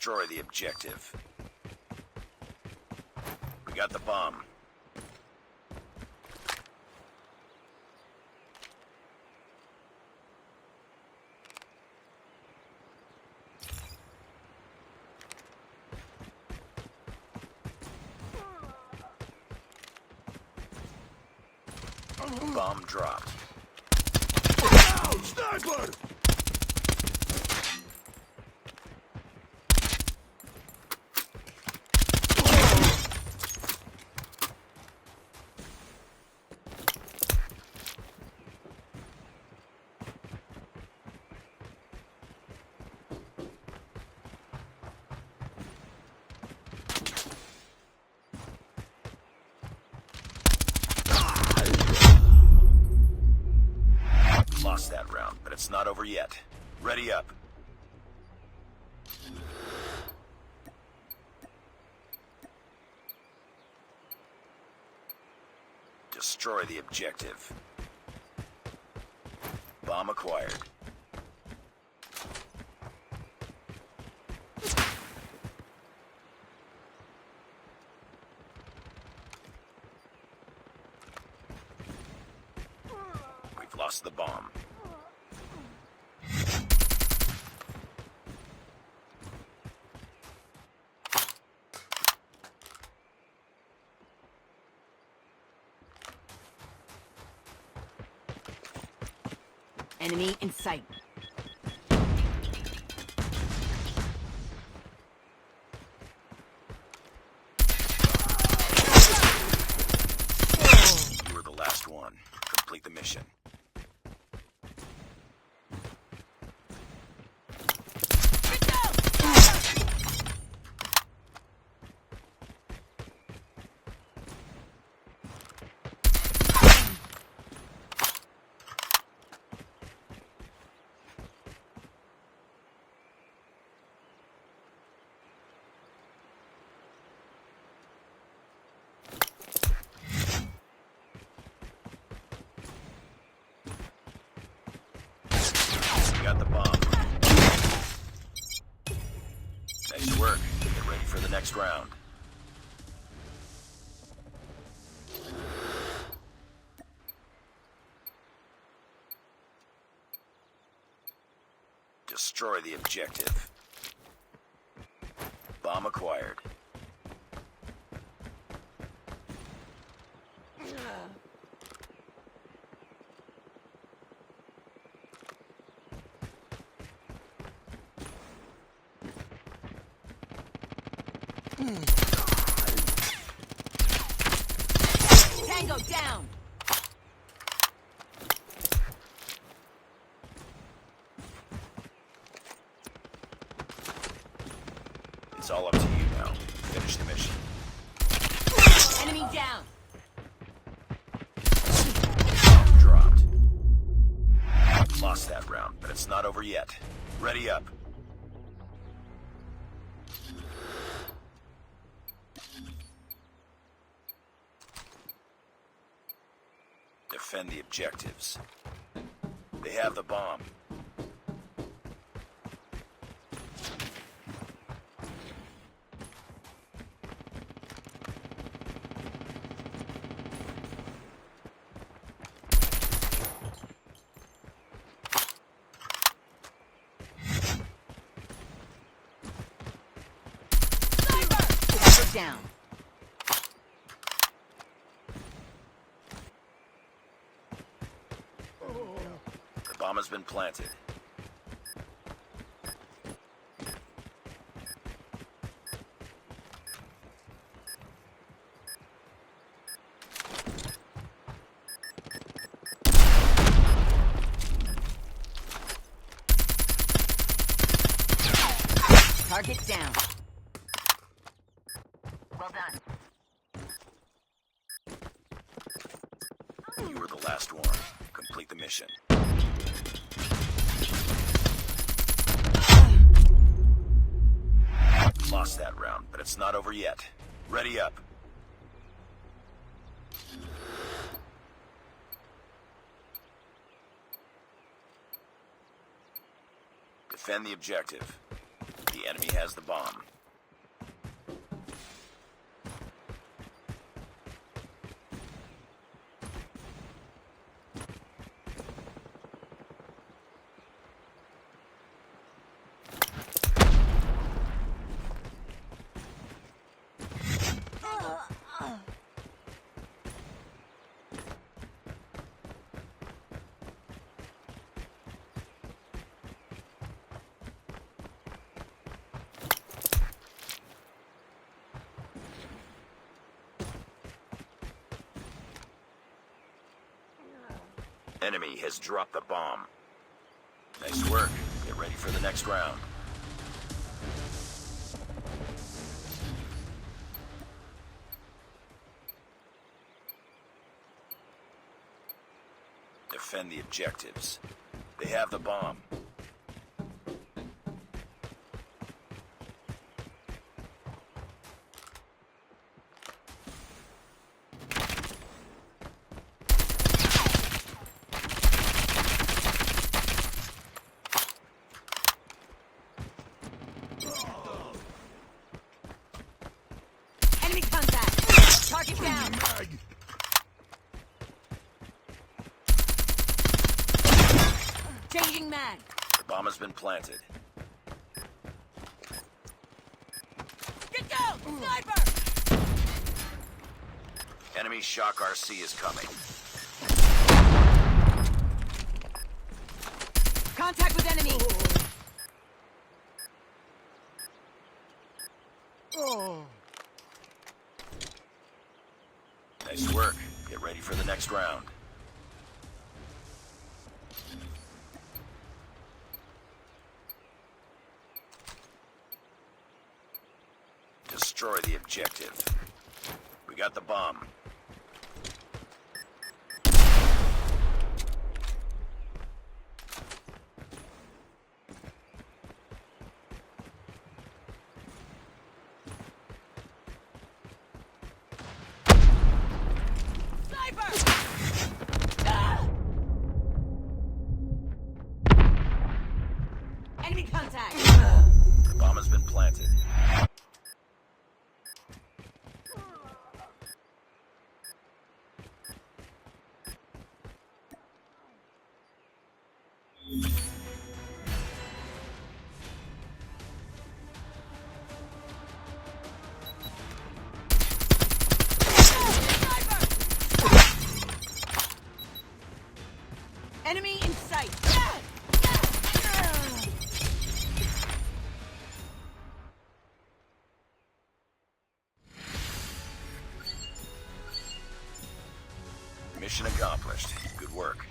Destroy the objective. We got the bomb. Bomb dropped. Ow! Sniper! Lost that round, but it's not over yet. Ready up. Destroy the objective. Bomb acquired. We've lost the bomb. Enemy in sight. You were the last one. Complete the mission. Got the bomb. Nice work. Get ready for the next round. Destroy the objective. Bomb acquired. Tango down. It's all up to you now. Finish the mission. Enemy down. Bomb dropped. Lost that round, but it's not over yet. Ready up. Defend the objectives. They have the bomb. Sniper down. The bomb has been planted. Target down. Well done. You were the last one. Complete the mission. Lost that round, but it's not over yet. Ready up. Defend the objective. The The enemy has the bomb. Enemy has dropped the bomb. Nice work. Get ready for the next round. Defend the objectives. They have the bomb. Enemy contact. Target down. Mag! Changing mag. The bomb has been planted. Get down! Sniper! Enemy Shock RC is coming. Contact with enemy. Nice work. Get ready for the next round. Destroy the objective. We got the bomb. Sniper! Ah! Enemy contact. The bomb has been planted. Enemy in sight. Mission accomplished. Good work.